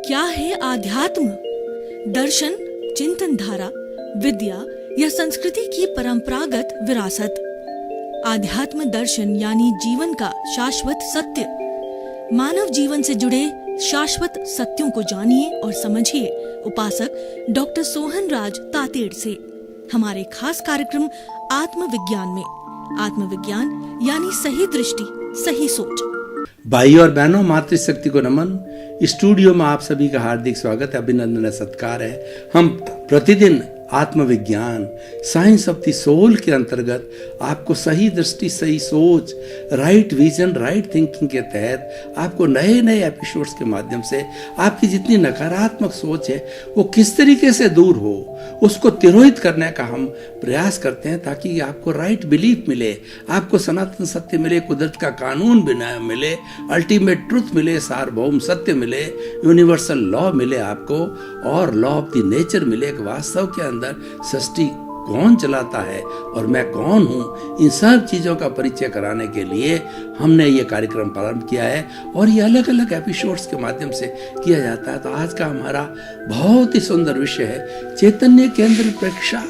क्या है आध्यात्म? दर्शन, चिंतन धारा, विद्या या संस्कृति की परंपरागत विरासत। आध्यात्म दर्शन यानी जीवन का शाश्वत सत्य। मानव जीवन से जुड़े शाश्वत सत्यों को जानिए और समझिए उपासक डॉक्टर सोहन राज तातेड़ से हमारे खास कार्यक्रम आत्मविज्ञान में। आत्मविज्ञान यानी सही दृष्टि, सही सोच। भाई और बहनों, मातृशक्ति को नमन। स्टूडियो में आप सभी का हार्दिक स्वागत है, अभिनंदन, सत्कार है। हम प्रतिदिन आत्मविज्ञान, साइंस ऑफ द सोल के अंतर्गत आपको सही दृष्टि, सही सोच, राइट विजन, राइट थिंकिंग के तहत आपको नए नए एपिसोड्स के माध्यम से आपकी जितनी नकारात्मक सोच है वो किस तरीके से दूर हो, उसको तिरोहित करने का हम प्रयास करते हैं, ताकि आपको राइट बिलीफ मिले, आपको सनातन सत्य मिले, कुदरत का कानून बिना मिले, अल्टीमेट ट्रुथ मिले, सार्वभौम सत्य मिले, यूनिवर्सल लॉ मिले आपको, और लॉ ऑफ द नेचर मिले। एक वास्तव के अंदर सृष्टि कौन चलाता है और मैं कौन हूँ, इन सब चीज़ों का परिचय कराने के लिए हमने ये कार्यक्रम प्रारंभ किया है और ये अलग अलग एपिसोड्स के माध्यम से किया जाता है। तो आज का हमारा बहुत ही सुंदर विषय है चैतन्य केंद्र प्रेक्षा।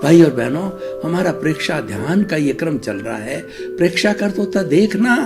भाई और बहनों, हमारा प्रेक्षा ध्यान का ये क्रम चल रहा है। प्रेक्षा का अर्थ होता है देखना।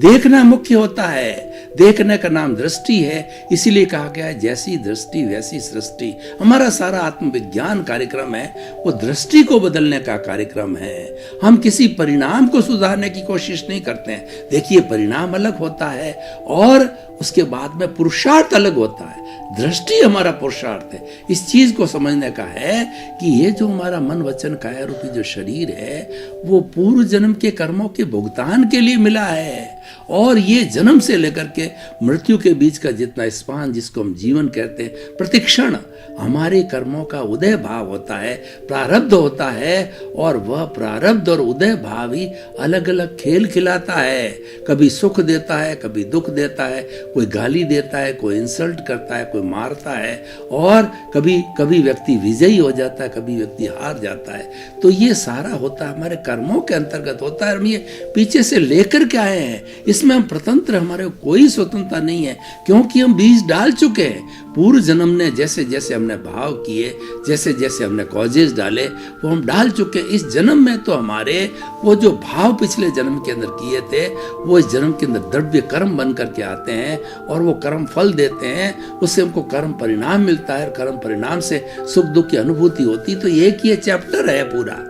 देखना मुख्य होता है। देखने का नाम दृष्टि है, इसीलिए कहा गया है जैसी दृष्टि वैसी सृष्टि। हमारा सारा आत्मविज्ञान कार्यक्रम है वो दृष्टि को बदलने का कार्यक्रम है। हम किसी परिणाम को सुधारने की कोशिश नहीं करते हैं। देखिए, परिणाम अलग होता है और उसके बाद में पुरुषार्थ अलग होता है। दृष्टि हमारा पुरुषार्थ है। इस चीज को समझने का है कि ये जो हमारा मन वचन काया रूपी जो शरीर है वो पूर्व जन्म के कर्मों के भुगतान के लिए मिला है, और ये जन्म से लेकर के मृत्यु के बीच का जितना स्पान, जिसको हम जीवन कहते हैं, प्रतिक्षण हमारे कर्मों का उदय भाव होता है, प्रारब्ध होता है, और वह प्रारब्ध और उदय भाव ही अलग अलग खेल खिलाता है। कभी सुख देता है, कभी दुख देता है, कोई गाली देता है, कोई इंसल्ट करता है, कोई मारता है, और कभी कभी व्यक्ति विजयी हो जाता है, कभी व्यक्ति हार जाता है। तो ये सारा होता है हमारे कर्मों के अंतर्गत होता है। हम ये पीछे से लेकर के आए हैं, इसमें हम स्वतंत्र, हमारे कोई स्वतंत्रता नहीं है, क्योंकि हम बीज डाल चुके हैं। पूर्व जन्म ने जैसे जैसे हमने भाव किए, जैसे जैसे हमने कॉजेज डाले, वो हम डाल चुके हैं। इस जन्म में तो हमारे वो जो भाव पिछले जन्म के अंदर किए थे वो इस जन्म के अंदर द्रव्य कर्म बन करके आते हैं, और वो कर्म फल देते हैं। उससे हमको कर्म परिणाम मिलता है, कर्म परिणाम से सुख दुख की अनुभूति होती। तो एक ये चैप्टर है पूरा।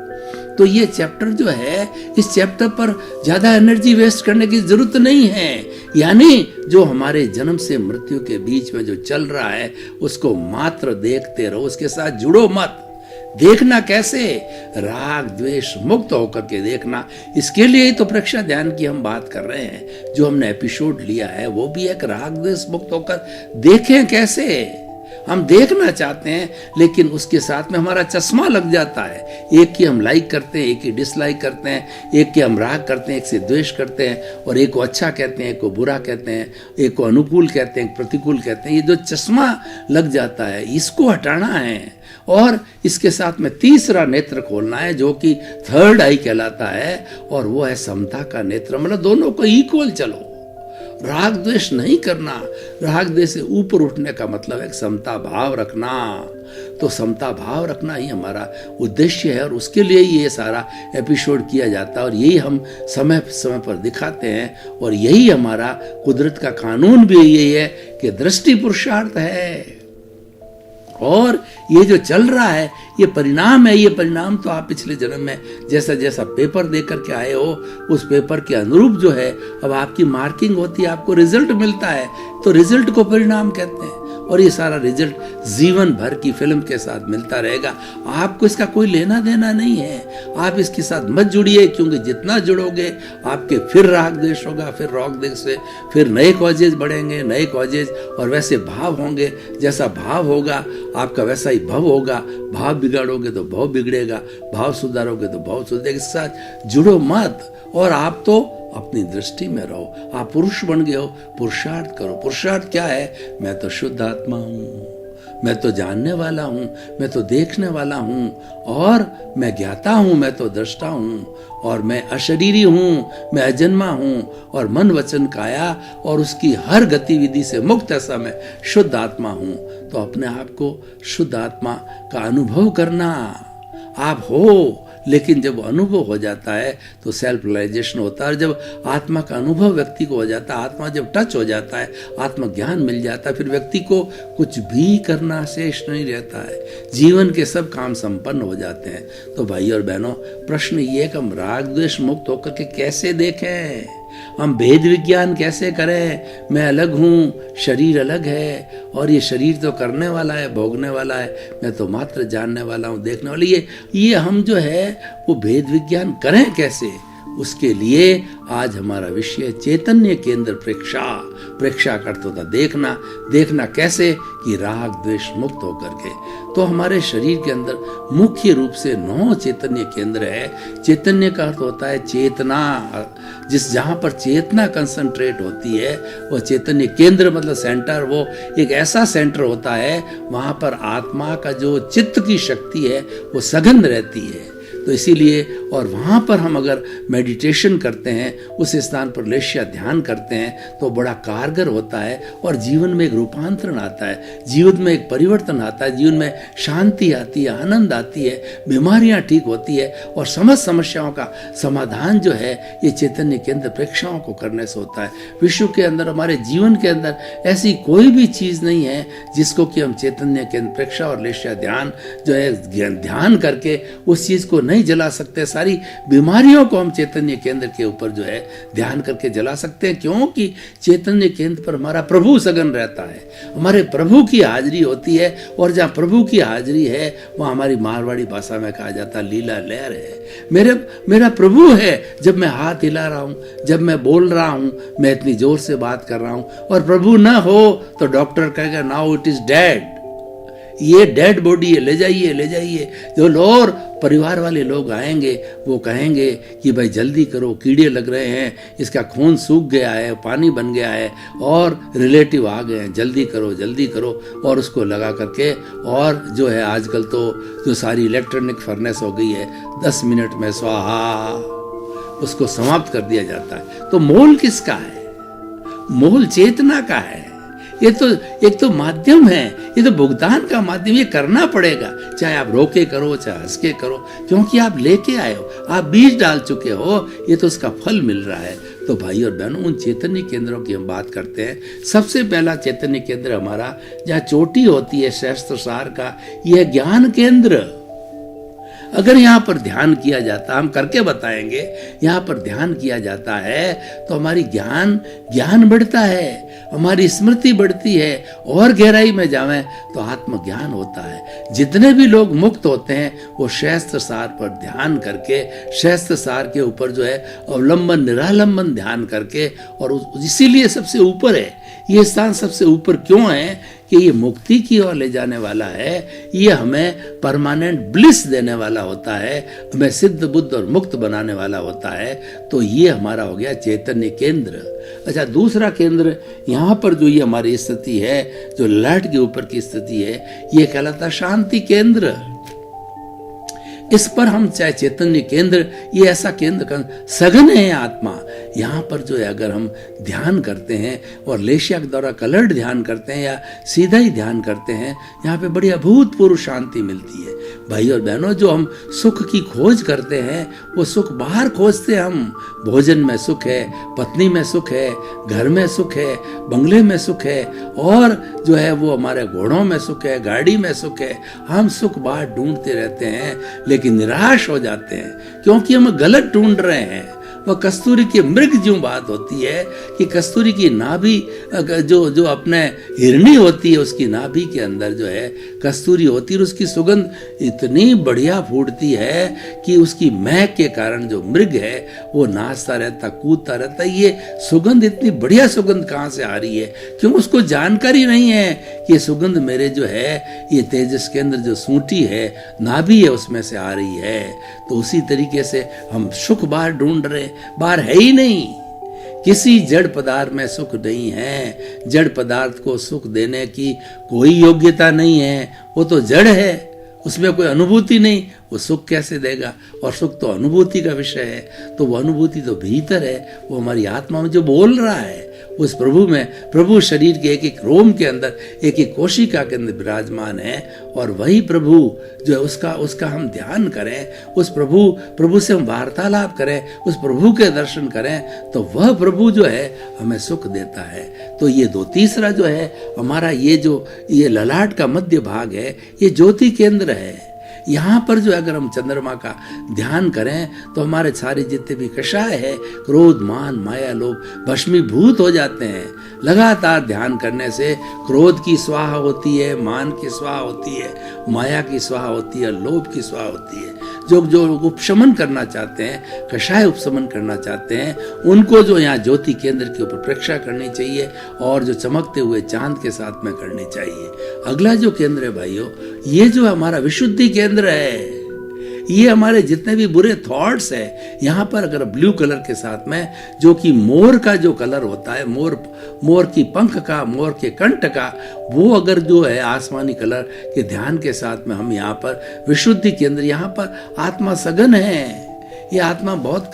तो ये चैप्टर जो है, इस चैप्टर पर ज्यादा एनर्जी वेस्ट करने की जरूरत नहीं है। यानी जो हमारे जन्म से मृत्यु के बीच में जो चल रहा है उसको मात्र देखते रहो, उसके साथ जुड़ो मत। देखना कैसे? राग द्वेष मुक्त होकर के देखना। इसके लिए ही तो प्रेक्षा ध्यान की हम बात कर रहे हैं। जो हमने एपिसोड लिया है वो भी एक राग द्वेष मुक्त होकर देखें कैसे। हम देखना चाहते हैं, लेकिन उसके साथ में हमारा चश्मा लग जाता है। एक की हम लाइक करते हैं, एक की डिसलाइक करते हैं, एक के हम राग करते हैं, एक से द्वेष करते हैं, और एक को अच्छा कहते हैं, एक को बुरा कहते हैं, एक को अनुकूल कहते हैं, प्रतिकूल कहते हैं। ये जो चश्मा लग जाता है, इसको हटाना है, और इसके साथ में तीसरा नेत्र खोलना है, जो कि थर्ड आई कहलाता है, और वो है समता का नेत्र। मतलब दोनों को इक्वल चलो, राग द्वेष नहीं करना। राग द्वेष से ऊपर उठने का मतलब है समता भाव रखना। तो समता भाव रखना ही हमारा उद्देश्य है, और उसके लिए ये सारा एपिसोड किया जाता है, और यही हम समय समय पर दिखाते हैं। और यही हमारा कुदरत का कानून भी यही है कि दृष्टि पुरुषार्थ है, और ये जो चल रहा है ये परिणाम है। ये परिणाम तो आप पिछले जन्म में जैसा जैसा पेपर दे करके आए हो, उस पेपर के अनुरूप जो है अब आपकी मार्किंग होती है, आपको रिजल्ट मिलता है। तो रिजल्ट को परिणाम कहते हैं, और ये सारा रिजल्ट जीवन भर की फिल्म के साथ मिलता रहेगा। आपको इसका कोई लेना देना नहीं है। आप इसके साथ मत जुड़िए, क्योंकि जितना जुड़ोगे आपके फिर राग द्वेष होगा, फिर राग द्वेष से फिर नए कॉजेज बढ़ेंगे, नए कॉजेज, और वैसे भाव होंगे। जैसा भाव होगा आपका वैसा ही भव होगा। भाव बिगाड़ोगे तो भाव बिगड़ेगा, भाव सुधारोगे तो भाव सुधरेगा। इसके साथ जुड़ो मत, और आप तो अपनी दृष्टि में रहो। आप पुरुष बन गए हो, पुरुषार्थ करो। पुरुषार्थ क्या है? मैं तो शुद्ध आत्मा हूँ, मैं तो जानने वाला हूँ, मैं तो देखने वाला हूँ, और मैं ज्ञाता हूँ, मैं तो दृष्टा हूँ, और मैं अशरीरी हूँ, मैं अजन्मा हूँ, और मन वचन काया और उसकी हर गतिविधि से मुक्त ऐसा मैं शुद्ध आत्मा हूँ। तो अपने आप को शुद्ध आत्मा का अनुभव करना। आप हो, लेकिन जब अनुभव हो जाता है तो सेल्फ रियलाइजेशन होता है। और जब आत्मा का अनुभव व्यक्ति को हो जाता है, आत्मा जब टच हो जाता है, आत्मज्ञान मिल जाता है, फिर व्यक्ति को कुछ भी करना शेष नहीं रहता है। जीवन के सब काम संपन्न हो जाते हैं। तो भाई और बहनों, प्रश्न ये है कि हम राग द्वेष मुक्त होकर के कैसे देखें, हम भेद विज्ञान कैसे करें। मैं अलग हूँ, शरीर अलग है, और ये शरीर तो करने वाला है, भोगने वाला है, मैं तो मात्र जानने वाला हूँ, देखने वाला। ये हम जो है वो भेद विज्ञान करें कैसे। उसके लिए आज हमारा विषय चैतन्य केंद्र प्रेक्षा। प्रेक्षा का अर्थ होता देखना। देखना कैसे? कि राग द्वेष मुक्त होकर के। तो हमारे शरीर के अंदर मुख्य रूप से 9 चैतन्य केंद्र है। चैतन्य का अर्थ होता है चेतना। जहां पर चेतना कंसंट्रेट होती है वो चैतन्य केंद्र, मतलब सेंटर। वो एक ऐसा सेंटर होता है वहां पर आत्मा का जो चित्त की शक्ति है वो सघन रहती है। तो इसीलिए, और वहाँ पर हम अगर मेडिटेशन करते हैं, उस स्थान पर लेश्या ध्यान करते हैं, तो बड़ा कारगर होता है और जीवन में एक रूपांतरण आता है, जीवन में एक परिवर्तन आता है, जीवन में शांति आती है, आनंद आती है, बीमारियाँ ठीक होती है, और समस्त समस्याओं का समाधान जो है ये चैतन्य केंद्र प्रेक्षाओं को करने से होता है। विश्व के अंदर, हमारे जीवन के अंदर ऐसी कोई भी चीज़ नहीं है जिसको कि हम चैतन्य केंद्र प्रेक्षा और लेश्या ध्यान जो है ध्यान करके उस चीज़ को नहीं जला सकते। सारी बीमारियों को हम चैतन्य केंद्र के ऊपर जो है ध्यान करके जला सकते हैं, क्योंकि चैतन्य केंद्र पर हमारा प्रभु सघन रहता है, हमारे प्रभु की हाजिरी होती है। और जहाँ प्रभु की हाजिरी है वहाँ हमारी मारवाड़ी भाषा में कहा जाता है लीला लहर है। मेरा प्रभु है। जब मैं हाथ हिला रहा हूँ, जब मैं बोल रहा हूँ, मैं इतनी जोर से बात कर रहा हूँ, और प्रभु ना हो तो डॉक्टर कहेगा नाउ इट इज डेड, ये डेड बॉडी है, ले जाइए ले जाइए। जो लोग परिवार वाले लोग आएंगे वो कहेंगे कि भाई जल्दी करो, कीड़े लग रहे हैं, इसका खून सूख गया है, पानी बन गया है, और रिलेटिव आ गए हैं, जल्दी करो जल्दी करो। और उसको लगा करके, और जो है आजकल तो जो सारी इलेक्ट्रॉनिक फर्नेस हो गई है, 10 मिनट में स्वाहा, उसको समाप्त कर दिया जाता है। तो मोल किसका है? मोल चेतना का है। ये तो एक तो माध्यम है, ये तो भुगतान का माध्यम। ये करना पड़ेगा, चाहे आप रो के करो चाहे हंस के करो, क्योंकि आप लेके आए हो, आप बीज डाल चुके हो, ये तो उसका फल मिल रहा है। तो भाई और बहनों, उन चैतन्य केंद्रों की हम बात करते हैं। सबसे पहला चैतन्य केंद्र हमारा जहाँ चोटी होती है शास्त्र सार का, यह ज्ञान केंद्र। अगर यहाँ पर ध्यान किया जाता, हम करके बताएंगे, यहाँ पर ध्यान किया जाता है तो हमारी ज्ञान बढ़ता है, हमारी स्मृति बढ़ती है, और गहराई में जावें तो आत्मज्ञान होता है। जितने भी लोग मुक्त होते हैं वो शास्त्र सार पर ध्यान करके, शास्त्र सार के ऊपर जो है अवलंबन निरालंबन ध्यान करके, और इसीलिए सबसे ऊपर है ये स्थान। सबसे ऊपर क्यों है? कि ये मुक्ति की ओर ले जाने वाला है, ये हमें परमानेंट ब्लिस देने वाला होता है, हमें सिद्ध बुद्ध और मुक्त बनाने वाला होता है। तो ये हमारा हो गया चैतन्य केंद्र। अच्छा, दूसरा केंद्र यहाँ पर जो ये हमारी स्थिति है, जो ललाट के ऊपर की स्थिति है, ये कहलाता शांति केंद्र। इस पर हम चाहे चैतन्य केंद्र, ये ऐसा केंद्र का सघन है आत्मा। यहाँ पर जो है अगर हम ध्यान करते हैं और लेश्या के द्वारा कलर्ड ध्यान करते हैं या सीधा ही ध्यान करते हैं, यहाँ पे बड़ी अभूतपूर्व शांति मिलती है। भाई और बहनों, जो हम सुख की खोज करते हैं वो सुख बाहर खोजते हैं हम। भोजन में सुख है, पत्नी में सुख है, घर में सुख है, बंगले में सुख है, और जो है वो हमारे घोड़ों में सुख है, गाड़ी में सुख है। हम सुख बाहर ढूंढते रहते हैं, लेकिन निराश हो जाते हैं क्योंकि हम गलत ढूंढ रहे हैं। वह कस्तूरी की मृग जो बात होती है कि कस्तूरी की नाभि जो अपने हिरनी होती है, उसकी नाभि के अंदर जो है कस्तूरी होती है, और उसकी सुगंध इतनी बढ़िया फूटती है कि उसकी महक के कारण जो मृग है वो नाचता रहता, कूदता रहता। ये सुगंध, इतनी बढ़िया सुगंध कहाँ से आ रही है? क्यों? उसको जानकारी नहीं है कि ये सुगंध मेरे जो है ये तेजस के अंदर जो सूंटी है, नाभि है, उसमें से आ रही है। तो उसी तरीके से हम सुख बाहर ढूंढ रहे, बाहर है ही नहीं। किसी जड़ पदार्थ में सुख नहीं है। जड़ पदार्थ को सुख देने की कोई योग्यता नहीं है, वो तो जड़ है, उसमें कोई अनुभूति नहीं, वो सुख कैसे देगा? और सुख तो अनुभूति का विषय है, तो वो अनुभूति तो भीतर है, वो हमारी आत्मा में जो बोल रहा है, उस प्रभु में, प्रभु शरीर के एक एक रोम के अंदर, एक एक कोशिका के अंदर विराजमान है। और वही प्रभु जो है उसका हम ध्यान करें, उस प्रभु से हम वार्तालाप करें, उस प्रभु के दर्शन करें, तो वह प्रभु जो है हमें सुख देता है। तो ये तीसरा जो है हमारा ये ललाट का मध्य भाग है, ये ज्योति केंद्र है। यहाँ पर जो अगर हम चंद्रमा का ध्यान करें तो हमारे सारे जितने भी कषाय है, क्रोध, मान, माया, लोभ भस्मीभूत हो जाते हैं। लगातार ध्यान करने से क्रोध की स्वाहा होती है, मान की स्वाहा होती है, माया की स्वाहा होती है, लोभ की स्वाहा होती है। जो उपशमन करना चाहते हैं, कषाय उपशमन करना चाहते हैं, उनको जो यहाँ ज्योति केंद्र के ऊपर प्रेक्षा करनी चाहिए और जो चमकते हुए चांद के साथ में करनी चाहिए। अगला जो केंद्र है भाइयों, ये जो हमारा विशुद्धि केंद्र है, ये हमारे जितने भी बुरे थॉट्स है, यहाँ पर अगर ब्लू कलर के साथ में, जो कि मोर का जो कलर होता है, मोर की पंख का, मोर के कंठ का, वो अगर जो है आसमानी कलर के ध्यान के साथ में हम यहाँ पर विशुद्धि केंद्र, यहाँ पर आत्मा सघन है, ये आत्मा बहुत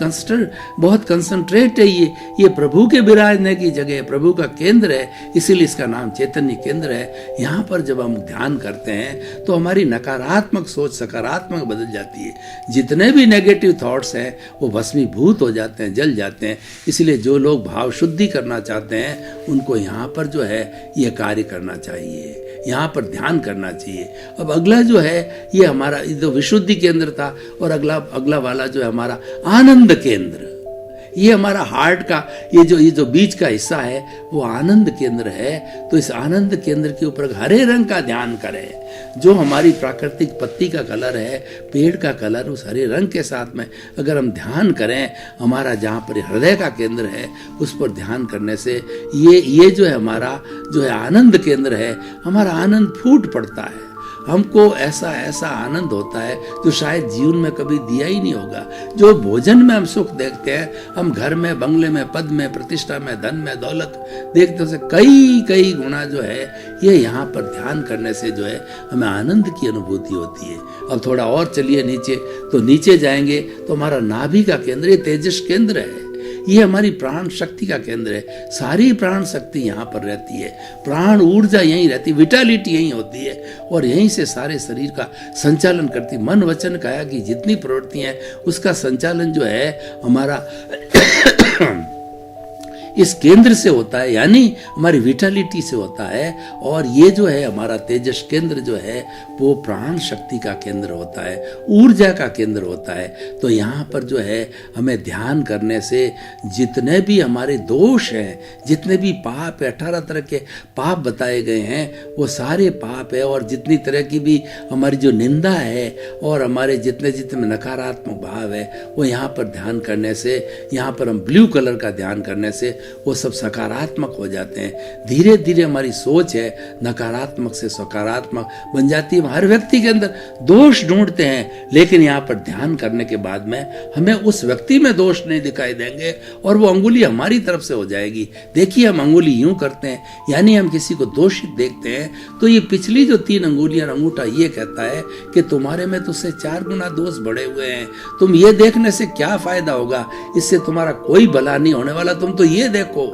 कंसंट्रेट है, ये प्रभु के विराजने की जगह है, प्रभु का केंद्र है, इसीलिए इसका नाम चैतन्य केंद्र है। यहाँ पर जब हम ध्यान करते हैं तो हमारी नकारात्मक सोच सकारात्मक बदल जाती है, जितने भी नेगेटिव थॉट्स हैं वो भस्मीभूत हो जाते हैं, जल जाते हैं। इसलिए जो लोग भाव शुद्धि करना चाहते हैं उनको यहाँ पर जो है ये कार्य करना चाहिए, यहाँ पर ध्यान करना चाहिए। अब अगला जो है ये हमारा जो विशुद्धि केंद्र था, और अगला वाला जो है हमारा आनंद केंद्र, ये हमारा हार्ट का ये जो बीच का हिस्सा है वो आनंद केंद्र है। तो इस आनंद केंद्र के ऊपर हरे रंग का ध्यान करें। जो हमारी प्राकृतिक पत्ती का कलर है, पेड़ का कलर, उस हरे रंग के साथ में अगर हम ध्यान करें, हमारा जहाँ पर हृदय का केंद्र है उस पर ध्यान करने से ये जो है हमारा जो है आनंद केंद्र है, हमारा आनंद फूट पड़ता है। हमको ऐसा आनंद होता है जो शायद जीवन में कभी दिया ही नहीं होगा। जो भोजन में हम सुख देखते हैं, हम घर में, बंगले में, पद में, प्रतिष्ठा में, धन में, दौलत देखते हैं, कई गुना जो है ये यहाँ पर ध्यान करने से जो है हमें आनंद की अनुभूति होती है। अब थोड़ा और चलिए नीचे, तो नीचे जाएंगे तो हमारा नाभि का केंद्र, ये तेजस केंद्र है, ये हमारी प्राण शक्ति का केंद्र है। सारी प्राण शक्ति यहाँ पर रहती है, प्राण ऊर्जा यहीं रहती है, विटालिटी यहीं होती है, और यहीं से सारे शरीर का संचालन करती। मन वचन काया की जितनी प्रवृत्तियां हैं उसका संचालन जो है हमारा इस केंद्र से होता है, यानी हमारी विटालिटी से होता है। और ये जो है हमारा तेजस केंद्र जो है वो प्राण शक्ति का केंद्र होता है, ऊर्जा का केंद्र होता है। तो यहाँ पर जो है हमें ध्यान करने से जितने भी हमारे दोष हैं, जितने भी पाप है, 18 तरह के पाप बताए गए हैं, वो सारे पाप है। और जितनी तरह की भी हमारी जो निंदा है और हमारे जितने नकारात्मक भाव है, वो यहाँ पर ध्यान करने से, यहाँ पर हम ब्लू कलर का ध्यान करने से वो सब सकारात्मक हो जाते हैं। धीरे धीरे हमारी सोच है नकारात्मक से सकारात्मक बन जाती है। हर व्यक्ति के अंदर दोष ढूंढते हैं, लेकिन यहाँ पर ध्यान करने के बाद में हमें उस व्यक्ति में दोष नहीं दिखाई देंगे और वो अंगुली हमारी तरफ से हो जाएगी। देखिए, हम अंगुली यूं करते हैं, यानी हम किसी को दोषित देखते हैं तो ये पिछली जो 3 अंगुलियां, अंगूठा ये कहता है कि तुम्हारे में तुझसे 4 गुना दोष बढ़े हुए हैं, तुम ये देखने से क्या फायदा होगा, इससे तुम्हारा कोई भला नहीं होने वाला, तुम तो ये देखो।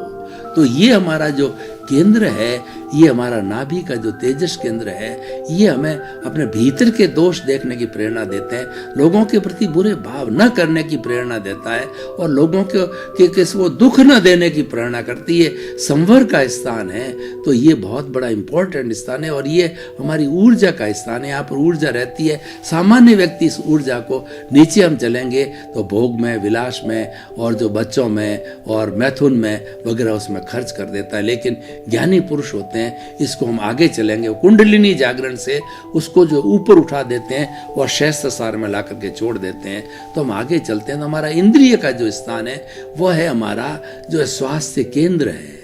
तो ये हमारा जो केंद्र है, ये हमारा नाभि का जो तेजस केंद्र है, ये हमें अपने भीतर के दोष देखने की प्रेरणा देते हैं, लोगों के प्रति बुरे भाव न करने की प्रेरणा देता है और लोगों के वो दुख न देने की प्रेरणा करती है। संवर का स्थान है, तो ये बहुत बड़ा इंपॉर्टेंट स्थान है और ये हमारी ऊर्जा का स्थान है। यहाँ पर ऊर्जा रहती है। सामान्य व्यक्ति इस ऊर्जा को, नीचे हम चलेंगे तो भोग में, विलास में और जो बच्चों में और मैथुन में वगैरह उसमें खर्च कर देता है, लेकिन ज्ञानी पुरुष होते हैं, इसको हम आगे चलेंगे, कुंडलिनी जागरण से उसको जो ऊपर उठा देते हैं और शैस्त्र सार में ला करके छोड़ देते हैं। तो हम आगे चलते हैं तो हमारा इंद्रिय का जो स्थान है वो है हमारा जो स्वास्थ्य केंद्र है।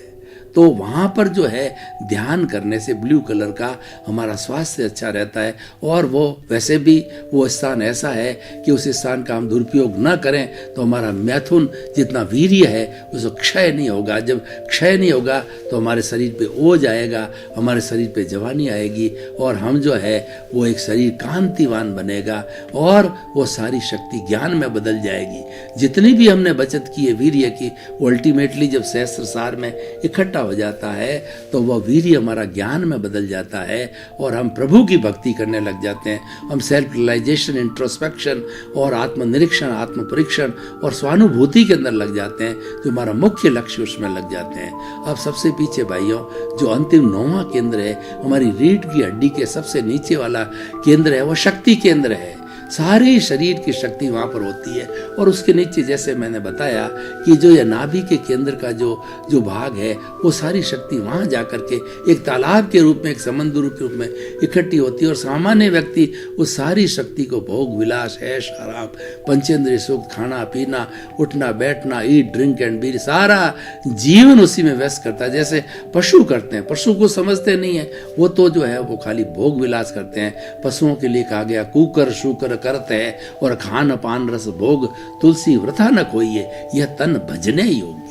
तो वहाँ पर जो है ध्यान करने से ब्लू कलर का हमारा स्वास्थ्य अच्छा रहता है। और वो वैसे भी वो स्थान ऐसा है कि उस स्थान का हम दुरुपयोग न करें तो हमारा मैथुन जितना वीर्य है उसको क्षय नहीं होगा। जब क्षय नहीं होगा तो हमारे शरीर पे ओज आएगा, हमारे शरीर पे जवानी आएगी और हम जो है वो एक शरीर कांतिवान बनेगा और वो सारी शक्ति ज्ञान में बदल जाएगी। जितनी भी हमने बचत की है वीर्य की, वो अल्टीमेटली जब सहस्त्रसार में इकट्ठा हो जाता है तो वह वीर्य हमारा ज्ञान में बदल जाता है और हम प्रभु की भक्ति करने लग जाते हैं। हम सेल्फ रियलाइजेशन, इंट्रोस्पेक्शन और आत्मनिरीक्षण, आत्म परीक्षण और स्वानुभूति के अंदर लग जाते हैं, जो हमारा मुख्य लक्ष्य उसमें लग जाते हैं। अब सबसे पीछे भाइयों जो अंतिम 9वां केंद्र है, हमारी रीढ़ की हड्डी के सबसे नीचे वाला केंद्र है, वो शक्ति केंद्र है। सारे शरीर की शक्ति वहाँ पर होती है और उसके नीचे जैसे मैंने बताया कि जो ये नाभि के केंद्र का जो भाग है वो सारी शक्ति वहाँ जाकर के एक तालाब के रूप में, एक समुद्र के रूप में इकट्ठी होती है और सामान्य व्यक्ति उस सारी शक्ति को भोग विलास, ऐश आराम, पंचेंद्रिय सुख, खाना पीना, उठना बैठना, ईट ड्रिंक एंड बीर, सारा जीवन उसी में व्यस्त करता है। जैसे पशु करते हैं, पशु को समझते नहीं है, वो तो जो है वो खाली भोग विलास करते हैं। पशुओं के लिए कहा गया कुकर शुकर करते हैं और खान पान रस भोग तुलसी वृथा न खोइए, यह तन भजने योग्य।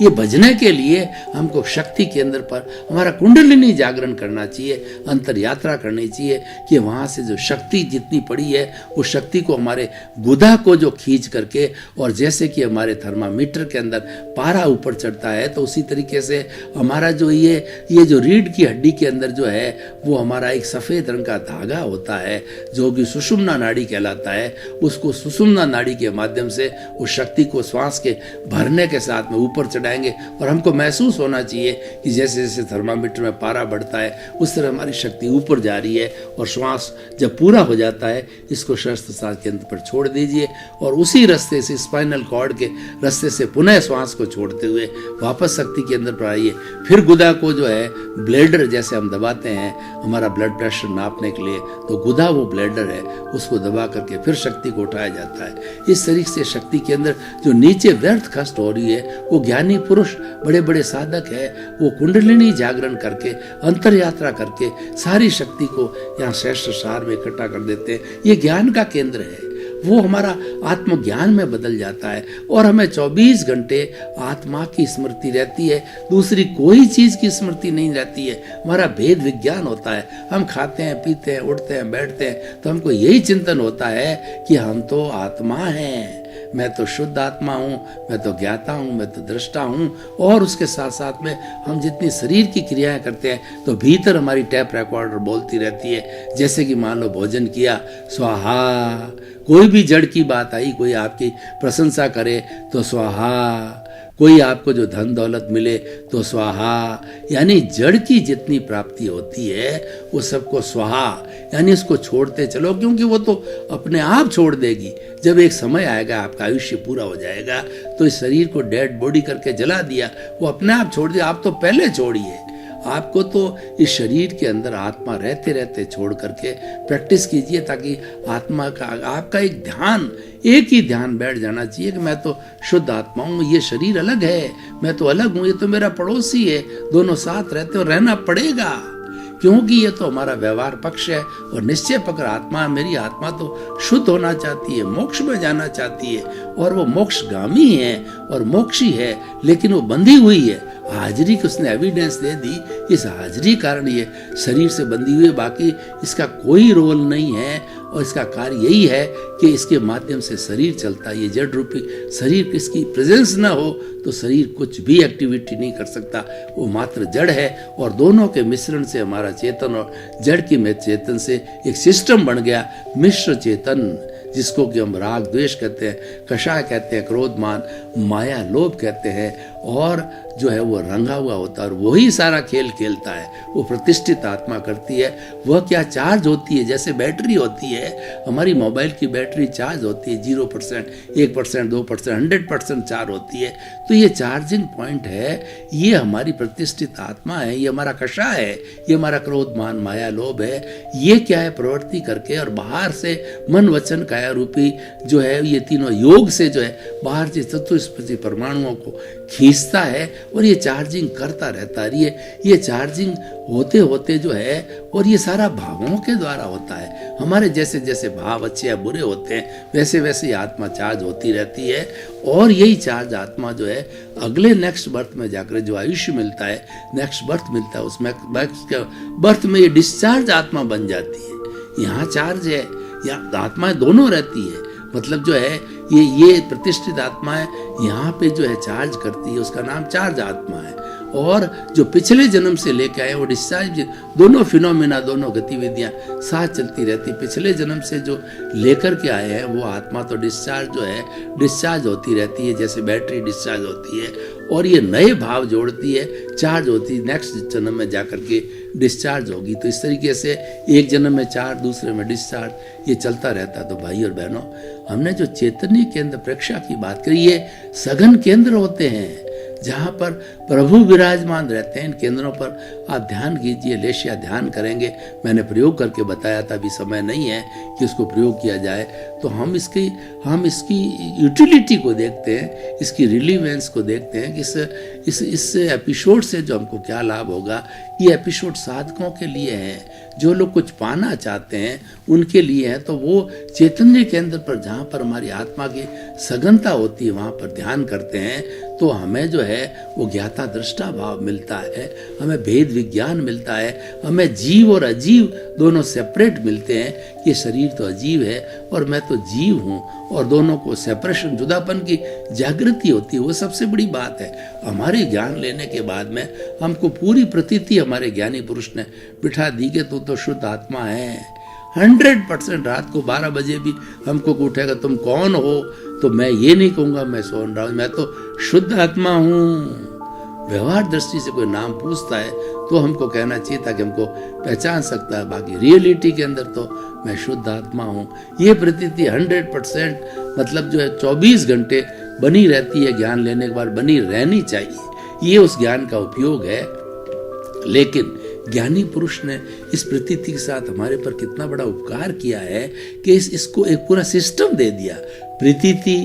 ये भजने के लिए हमको शक्ति केंद्र पर हमारा कुंडलिनी जागरण करना चाहिए, अंतर यात्रा करनी चाहिए कि वहाँ से जो शक्ति जितनी पड़ी है उस शक्ति को हमारे गुदा को जो खींच करके, और जैसे कि हमारे थर्मामीटर के अंदर पारा ऊपर चढ़ता है तो उसी तरीके से हमारा जो ये जो रीढ़ की हड्डी के अंदर जो है वो हमारा एक सफ़ेद रंग का धागा होता है जो कि सुषुम्ना नाड़ी कहलाता है। उसको सुषुम्ना नाड़ी के माध्यम से उस शक्ति को श्वास के भरने के साथ में ऊपर चढ़ाएंगे और हमको महसूस होना चाहिए कि जैसे जैसे थर्मामीटर में पारा बढ़ता है उस तरह हमारी शक्ति ऊपर जा रही है। और श्वास जब पूरा हो जाता है इसको सहस्त्रसार केंद्र पर छोड़ दीजिए और उसी रास्ते से, स्पाइनल कॉर्ड के रास्ते से पुनः श्वास को छोड़ते हुए वापस शक्ति केंद्र पर आइए। फिर गुदा को जो है ब्लेडर जैसे हम दबाते हैं हमारा ब्लड प्रेशर नापने के लिए, तो गुदा वो ब्लेडर है, उसको दबा करके फिर शक्ति को उठाया जाता है। इस तरीके से शक्ति के अंदर जो नीचे व्यर्थ कष्ट हो रही है वो ज्ञानी पुरुष, बड़े बड़े साधक है, वो कुंडलिनी जागरण करके, अंतर यात्रा करके सारी शक्ति को यहाँ सहस्त्रसार में इकट्ठा कर देते हैं। ये ज्ञान का केंद्र है, वो हमारा आत्मज्ञान में बदल जाता है और हमें 24 घंटे आत्मा की स्मृति रहती है, दूसरी कोई चीज़ की स्मृति नहीं रहती है। हमारा भेद विज्ञान होता है। हम खाते हैं, पीते हैं, उठते हैं, बैठते हैं तो हमको यही चिंतन होता है कि हम तो आत्मा हैं, मैं तो शुद्ध आत्मा हूँ, मैं तो ज्ञाता हूँ, मैं तो दृष्टा हूँ। और उसके साथ साथ में हम जितनी शरीर की क्रियाएं करते हैं तो भीतर हमारी टैप रिकॉर्डर बोलती रहती है। जैसे कि मान लो भोजन किया, स्वाहा, कोई भी जड़ की बात आई, कोई आपकी प्रशंसा करे तो स्वाहा, कोई आपको जो धन दौलत मिले तो स्वाहा। यानी जड़ की जितनी प्राप्ति होती है वो सबको स्वाहा, यानी उसको छोड़ते चलो, क्योंकि वो तो अपने आप छोड़ देगी। जब एक समय आएगा आपका आयुष्य पूरा हो जाएगा तो इस शरीर को डेड बॉडी करके जला दिया, वो अपने आप छोड़ दिया। आप तो पहले छोड़िए, आपको तो इस शरीर के अंदर आत्मा रहते रहते छोड़ करके प्रैक्टिस कीजिए, ताकि आत्मा का आपका एक ध्यान, एक ही ध्यान बैठ जाना चाहिए कि मैं तो शुद्ध आत्मा हूँ, ये शरीर अलग है, मैं तो अलग हूँ, ये तो मेरा पड़ोसी है, दोनों साथ रहते और रहना पड़ेगा, क्योंकि ये तो हमारा व्यवहार पक्ष है। और निश्चय पकड़ आत्मा, मेरी आत्मा तो शुद्ध होना चाहती है, मोक्ष में जाना चाहती है और वो मोक्षगामी है और मोक्षी है, लेकिन वो बंधी हुई है। हाजिरी की उसने एविडेंस दे दी, इस हाजिरी कारण ये शरीर से बंधी हुई है, बाकी इसका कोई रोल नहीं है। और इसका कार्य यही है कि इसके माध्यम से शरीर चलता है। ये जड़ रूपी शरीर, इसकी प्रेजेंस ना हो तो शरीर कुछ भी एक्टिविटी नहीं कर सकता, वो मात्र जड़ है। और दोनों के मिश्रण से हमारा चेतन और जड़ की में चेतन से एक सिस्टम बन गया, मिश्र चेतन, जिसको कि हम राग द्वेष कहते हैं, कषाय कहते हैं, क्रोध मान माया लोभ कहते हैं, और जो है वो रंगा हुआ होता है और वही सारा खेल खेलता है। वो प्रतिष्ठित आत्मा करती है। वह क्या चार्ज होती है, जैसे बैटरी होती है, हमारी मोबाइल की बैटरी चार्ज होती है 0%, 1%, 2%, 100% चार्ज होती है। तो ये चार्जिंग पॉइंट है, ये हमारी प्रतिष्ठित आत्मा है, ये हमारा कषाय है, ये हमारा क्रोध मान माया लोभ है। ये क्या है, प्रवृत्ति करके और बाहर से मन वचन काया रूपी जो है, ये तीनों योग से जो है बाहर से चतुष्पदी परमाणुओं को खींचता है और ये चार्जिंग करता रहता है। ये चार्जिंग होते होते जो है, और ये सारा भावों के द्वारा होता है। हमारे जैसे जैसे भाव अच्छे या बुरे होते हैं वैसे वैसे ये आत्मा चार्ज होती रहती है, और यही चार्ज आत्मा जो है अगले नेक्स्ट बर्थ में जाकर जो आयुष्य मिलता है, नेक्स्ट बर्थ मिलता है, उसमें बर्थ में ये डिस्चार्ज आत्मा बन जाती है। यहाँ चार्ज है, यहाँ आत्माएं दोनों रहती है, मतलब जो है ये प्रतिष्ठित आत्मा है, यहाँ पे जो है चार्ज करती है, उसका नाम चार्ज आत्मा है। और जो पिछले जन्म से लेके आए वो डिस्चार्ज, दोनों फिनोमिना, दोनों गतिविधियां साथ चलती रहती। पिछले जन्म से जो लेकर के आए हैं वो आत्मा तो डिस्चार्ज जो है डिस्चार्ज होती रहती है, जैसे बैटरी डिस्चार्ज होती है, और ये नए भाव जोड़ती है, चार्ज होती है, नेक्स्ट जन्म में जाकर के डिस्चार्ज होगी। तो इस तरीके से एक जन्म में चार्ज, दूसरे में डिस्चार्ज, ये चलता रहता है। तो भाई और बहनों, हमने जो चैतन्य केंद्र प्रेक्षा की बात करी, ये सघन केंद्र होते हैं जहाँ पर प्रभु विराजमान रहते हैं। इन केंद्रों पर आप ध्यान कीजिए, लेशिया ध्यान करेंगे। मैंने प्रयोग करके बताया था, अभी समय नहीं है कि उसको प्रयोग किया जाए। तो हम इसकी यूटिलिटी को देखते हैं, इसकी रिलीवेंस को देखते हैं कि इस एपिसोड से जो हमको क्या लाभ होगा। ये एपिसोड साधकों के लिए है, जो लोग कुछ पाना चाहते हैं उनके लिए है। तो वो चैतन्य केंद्र पर, जहाँ पर हमारी आत्मा की सघनता होती है, वहाँ पर ध्यान करते हैं तो हमें जो है वो ज्ञाता दृष्टा भाव मिलता है, हमें भेद विज्ञान मिलता है, हमें जीव और अजीव दोनों सेपरेट मिलते हैं। ये शरीर तो अजीव है और मैं तो जीव हूँ, और दोनों को सेपरेशन, जुदापन की जागृति होती है, वो सबसे बड़ी बात है। हमारे ज्ञान लेने के बाद में हमको पूरी प्रतीति हमारे ज्ञानी पुरुष ने बिठा दी कि तू तो शुद्ध आत्मा है। 100% रात को 12 बजे भी हमको उठेगा, तुम कौन हो, तो मैं ये नहीं कहूँगा मैं सोन रहा हूँ, मैं तो शुद्ध आत्मा हूँ। व्यवहार दृष्टि से कोई नाम पूछता है तो हमको कहना चाहिए ताकि हमको पहचान सकता है, बाकी रियलिटी के अंदर तो मैं शुद्ध आत्मा हूँ। ये प्रतीति 100% मतलब जो है 24 घंटे बनी रहती है, ज्ञान लेने के बाद बनी रहनी चाहिए। ये उस ज्ञान का उपयोग है। लेकिन ज्ञानी पुरुष ने इस प्रतीति के साथ हमारे पर कितना बड़ा उपकार किया है कि इसको एक पूरा सिस्टम दे दिया। प्रतीति,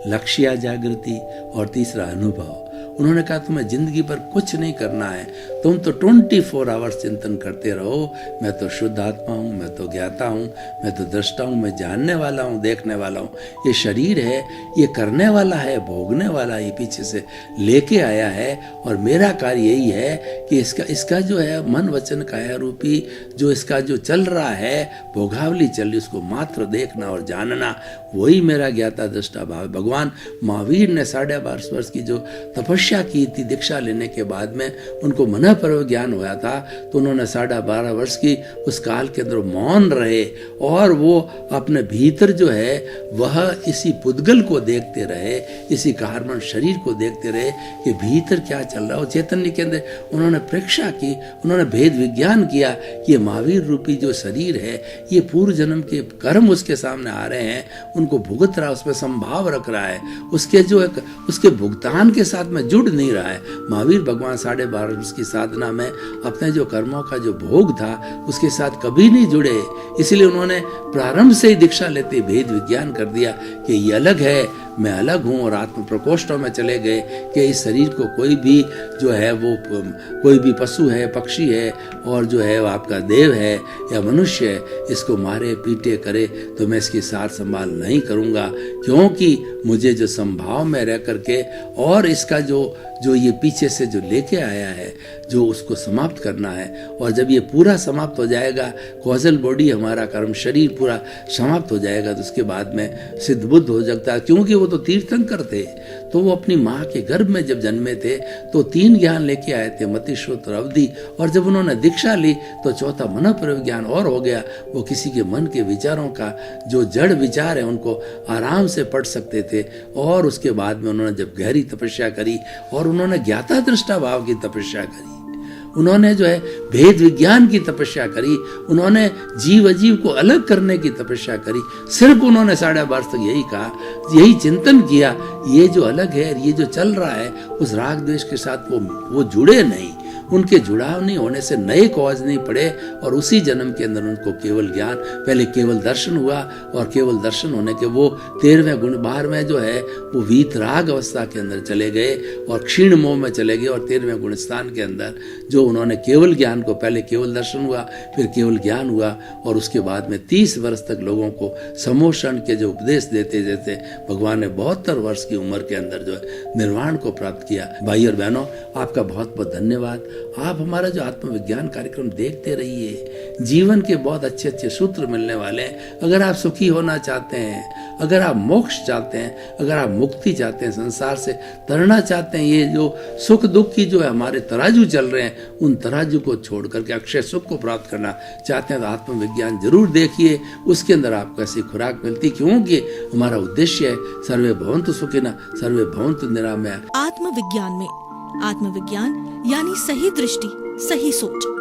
लक्ष्य जागृति और तीसरा अनुभव। उन्होंने कहा तुम्हें जिंदगी पर कुछ नहीं करना है, तुम तो 24 आवर्स चिंतन करते रहो, मैं तो शुद्ध आत्मा हूँ, मैं तो ज्ञाता हूँ, मैं तो दृष्टा हूँ, मैं जानने वाला हूँ, देखने वाला हूँ। ये शरीर है, ये करने वाला है, भोगने वाला, ये पीछे से लेके आया है, और मेरा कार्य यही है कि इसका जो है मन वचन काया रूपी जो इसका जो चल रहा है, भोगावली चल रही, उसको मात्र देखना और जानना, वही मेरा ज्ञाता दृष्टा भाव है। भगवान महावीर ने 12.5 वर्ष की जो तपस्या की थी, दीक्षा लेने के बाद में उनको मन पर ज्ञान हुआ था, तो उन्होंने 12.5 वर्ष की उस काल के अंदर मौन रहे, और वो अपने भीतर जो है वह इसी पुद्गल को देखते रहे, इसी कार्बन शरीर को देखते रहे कि भीतर क्या चल रहा है। चैतन्य के अंदर उन्होंने प्रेक्षा की, उन्होंने भेद विज्ञान किया कि ये महावीर रूपी जो शरीर है, ये पूर्व जन्म के कर्म उसके सामने आ रहे हैं, उनको भुगत रहा, उसमें संभाव रख रहा है, उसके भुगतान के साथ में जुड़ नहीं रहा है। महावीर भगवान 12.5 वर्ष की साधना में अपने जो कर्मों का जो भोग था उसके साथ कभी नहीं जुड़े, इसलिए उन्होंने प्रारंभ से ही दीक्षा लेते भेद विज्ञान कर दिया कि ये अलग है, मैं अलग हूँ, और आत्म प्रकोष्ठों में चले गए कि इस शरीर को कोई भी जो है वो कोई भी पशु है, पक्षी है, और जो है वो आपका देव है या मनुष्य है, इसको मारे पीटे करे तो मैं इसकी सार संभाल नहीं करूँगा, क्योंकि मुझे जो संभाव में रह करके और इसका जो ये पीछे से जो लेके आया है, जो उसको समाप्त करना है। और जब ये पूरा समाप्त हो जाएगा, कॉजल बॉडी हमारा कर्म शरीर पूरा समाप्त हो जाएगा, तो उसके बाद में सिद्ध बुद्ध हो सकता है। क्योंकि वो तो तीर्थंकर थे, तो वो अपनी माँ के गर्भ में जब जन्मे थे तो 3 ज्ञान लेके आए थे, मति, श्रुत और अवधि, और जब उन्होंने दीक्षा ली तो चौथा मन पर ज्ञान और हो गया। वो किसी के मन के विचारों का जो जड़ विचार है उनको आराम से पढ़ सकते थे। और उसके बाद में उन्होंने जब गहरी तपस्या करी और उन्होंने ज्ञाता दृष्टा भाव की तपस्या करी, उन्होंने जो है भेद विज्ञान की तपस्या करी, उन्होंने जीव अजीव को अलग करने की तपस्या करी। सिर्फ उन्होंने 12.5 वर्ष तक यही कहा, यही चिंतन किया, ये जो अलग है, ये जो चल रहा है, उस राग द्वेष के साथ वो जुड़े नहीं, उनके जुड़ाव नहीं होने से नए कॉज नहीं पड़े और उसी जन्म के अंदर उनको केवल ज्ञान, पहले केवल दर्शन हुआ और केवल दर्शन होने के वो 13वें गुण 12वें जो है वो वीतराग अवस्था के अंदर चले गए और क्षीण मोह में चले गए और 13वें गुण स्थान के अंदर जो उन्होंने केवल ज्ञान को, पहले केवल दर्शन हुआ फिर केवल ज्ञान हुआ और उसके बाद में 30 वर्ष तक लोगों को समोषण के जो उपदेश देते देते भगवान ने 72 वर्ष की उम्र के अंदर जो है निर्वाण को प्राप्त किया। भाई और बहनों, आपका बहुत बहुत धन्यवाद। आप हमारा जो आत्मविज्ञान कार्यक्रम देखते रहिए, जीवन के बहुत अच्छे अच्छे सूत्र मिलने वाले हैं। अगर आप सुखी होना चाहते हैं, अगर आप मोक्ष चाहते हैं, अगर आप मुक्ति चाहते हैं, संसार से तरना चाहते हैं, ये जो सुख दुख की जो है हमारे तराजू चल रहे हैं, उन तराजू को छोड़ करके अक्षय सुख को प्राप्त करना चाहते हैं तो आत्मविज्ञान जरूर देखिए। उसके अंदर आपको ऐसी खुराक मिलती, क्योंकि हमारा उद्देश्य है सर्वे भवन्तु सुखिनः सर्वे भवन्तु निरामया। आत्मविज्ञान में आत्मविज्ञान यानी सही दृष्टि, सही सोच।